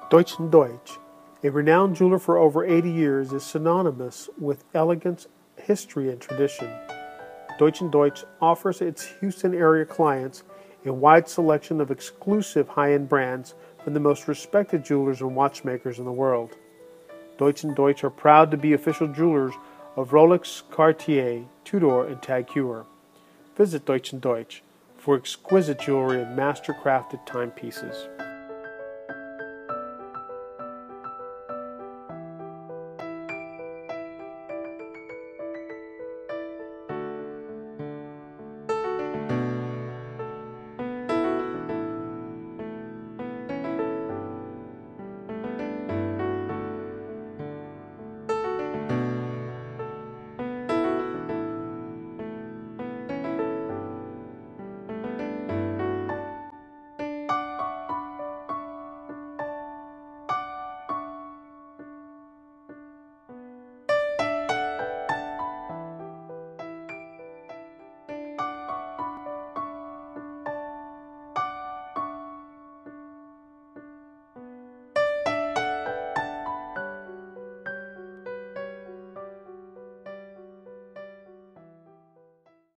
Deutsch & Deutsch, a renowned jeweler for over 80 years, is synonymous with elegance, history, and tradition. Deutsch & Deutsch offers its Houston area clients a wide selection of exclusive high-end brands from the most respected jewelers and watchmakers in the world. Deutsch & Deutsch are proud to be official jewelers of Rolex, Cartier, Tudor, and TAG Heuer. Visit Deutsch & Deutsch for exquisite jewelry and master-crafted timepieces.